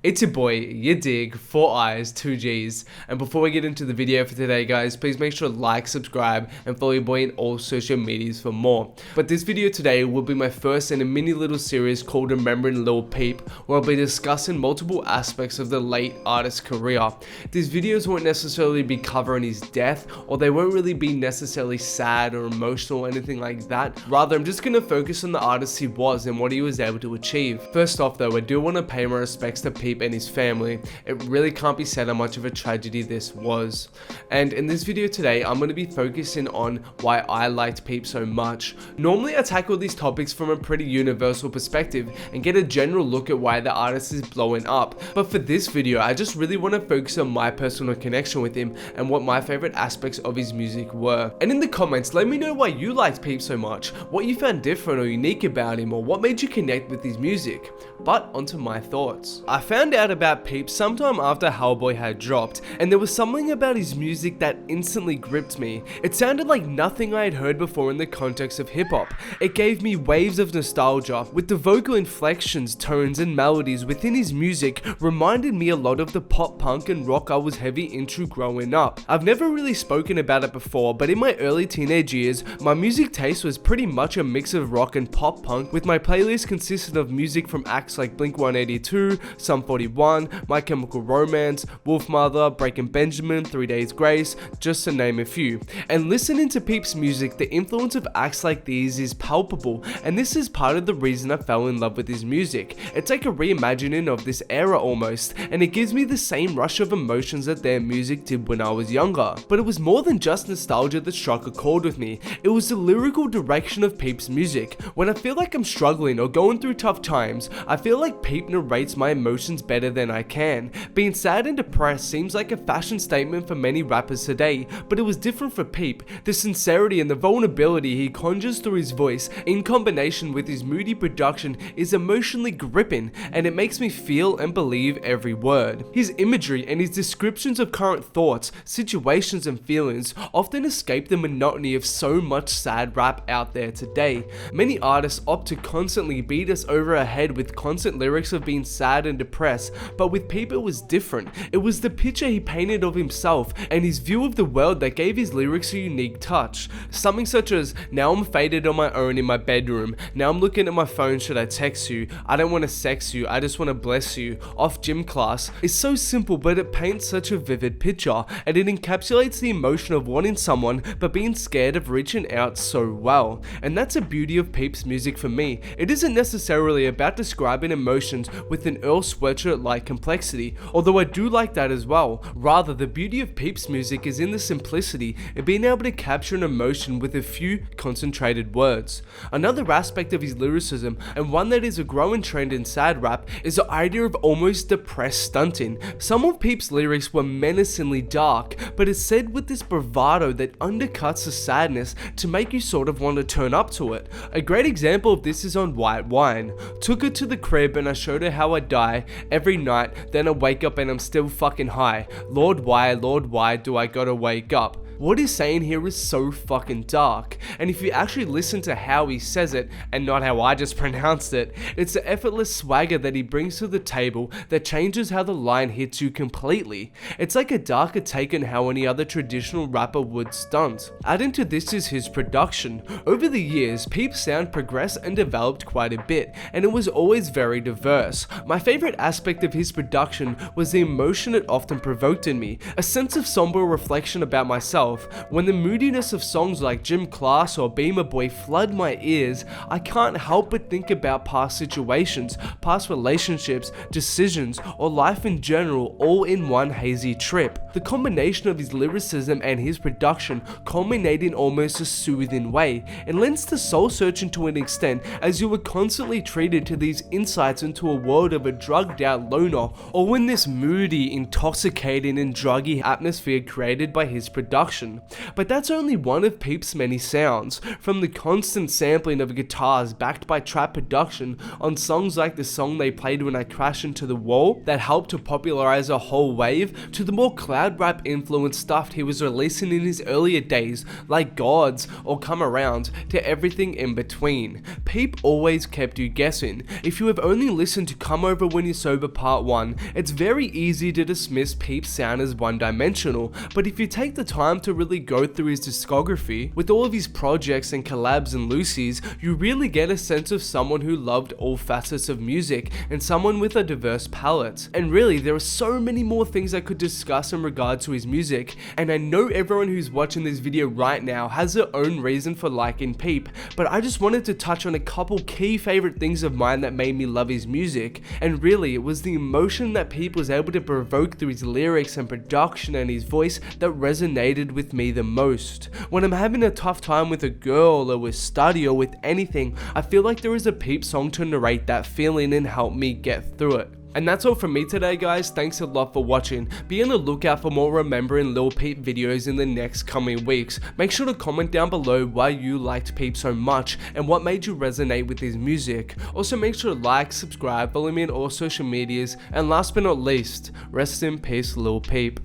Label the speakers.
Speaker 1: It's your boy, yadiiiig, 4 eyes, 2 G's. And before we get into the video for today, guys, please make sure to like, subscribe, and follow your boy in all social medias for more. But this video today will be my first in a mini little series called Remembering Lil Peep, where I'll be discussing multiple aspects of the late artist's career. These videos won't necessarily be covering his death, or they won't really be necessarily sad or emotional or anything like that. Rather, I'm just going to focus on the artist he was and what he was able to achieve. First off though, I do want to pay my respects to Peep and his family. It really can't be said how much of a tragedy this was. And in this video today, I'm going to be focusing on why I liked Peep so much. Normally I tackle these topics from a pretty universal perspective and get a general look at why the artist is blowing up, but for this video I just really want to focus on my personal connection with him and what my favorite aspects of his music were. And in the comments, let me know why you liked Peep so much, what you found different or unique about him, or what made you connect with his music. But onto my thoughts. I found out about Peep sometime after Hellboy had dropped, and there was something about his music that instantly gripped me. It sounded like nothing I had heard before in the context of hip-hop. It gave me waves of nostalgia, with the vocal inflections, tones, and melodies within his music reminded me a lot of the pop punk and rock I was heavy into growing up. I've never really spoken about it before, but in my early teenage years, my music taste was pretty much a mix of rock and pop punk, with my playlist consisted of music from acts like Blink-182, Sum 41, My Chemical Romance, Wolfmother, Breaking Benjamin, 3 Days Grace, just to name a few. And listening to Peep's music, the influence of acts like these is palpable, and this is part of the reason I fell in love with his music. It's like a reimagining of this era almost, and it gives me the same rush of emotions that their music did when I was younger. But it was more than just nostalgia that struck a chord with me. It was the lyrical direction of Peep's music. When I feel like I'm struggling or going through tough times, I feel like Peep narrates my emotions better than I can. Being sad and depressed seems like a fashion statement for many rappers today, but it was different for Peep. The sincerity and the vulnerability he conjures through his voice, in combination with his moody production, is emotionally gripping, and it makes me feel and believe every word. His imagery and his descriptions of current thoughts, situations, and feelings often escape the monotony of so much sad rap out there today. Many artists opt to constantly beat us over our head with constant lyrics of being sad and depressed, but with Peep it was different. It was the picture he painted of himself and his view of the world that gave his lyrics a unique touch. Something such as, now I'm faded on my own in my bedroom, now I'm looking at my phone, should I text you, I don't want to sex you, I just want to bless you, off gym class, is so simple, but it paints such a vivid picture, and it encapsulates the emotion of wanting someone but being scared of reaching out so well. And that's the beauty of Peep's music for me. It isn't necessarily about describing emotions with an Earl Sweatshirt-like complexity, although I do like that as well. Rather, the beauty of Peep's music is in the simplicity and being able to capture an emotion with a few concentrated words. Another aspect of his lyricism, and one that is a growing trend in sad rap, is the idea of almost depressed stunting. Some of Peep's lyrics were menacingly dark, but it's said with this bravado that undercuts the sadness to make you sort of want to turn up to it. A great example of this is on White Wine. Took her to the crib and I showed her how I die every night, then I wake up and I'm still fucking high. Lord, why do I gotta wake up? What he's saying here is so fucking dark, and if you actually listen to how he says it, and not how I just pronounced it, it's the effortless swagger that he brings to the table that changes how the line hits you completely. It's like a darker take on how any other traditional rapper would stunt. Adding to this is his production. Over the years, Peep's sound progressed and developed quite a bit, and it was always very diverse. My favorite aspect of his production was the emotion it often provoked in me, a sense of somber reflection about myself. When the moodiness of songs like Gym Class or Beamer Boy flood my ears, I can't help but think about past situations, past relationships, decisions, or life in general, all in one hazy trip. The combination of his lyricism and his production culminate in almost a soothing way. It lends to soul searching to an extent, as you were constantly treated to these insights into a world of a drugged out loner, or in this moody, intoxicating, and druggy atmosphere created by his production. production. But that's only one of Peep's many sounds, from the constant sampling of guitars backed by trap production on songs like the song they played when I crashed into the wall that helped to popularize a whole wave, to the more cloud rap influenced stuff he was releasing in his earlier days like Gods or Come Around, to everything in between. Peep always kept you guessing. If you have only listened to Come Over When You're Sober Part 1, it's very easy to dismiss Peep's sound as one-dimensional, but if you take the time to really go through his discography, with all of his projects and collabs and Lucy's, you really get a sense of someone who loved all facets of music and someone with a diverse palette. And really, there are so many more things I could discuss in regard to his music, and I know everyone who's watching this video right now has their own reason for liking Peep, but I just wanted to touch on a couple key favorite things of mine that made me love his music, and really it was the emotion that Peep was able to provoke through his lyrics and production and his voice that resonated with me the most. When I'm having a tough time with a girl or with study or with anything, I feel like there is a Peep song to narrate that feeling and help me get through it. And that's all from me today, guys. Thanks a lot for watching. Be on the lookout for more Remembering Lil Peep videos in the next coming weeks. Make sure to comment down below why you liked Peep so much and what made you resonate with his music. Also, make sure to like, subscribe, follow me on all social medias, and last but not least, rest in peace Lil Peep.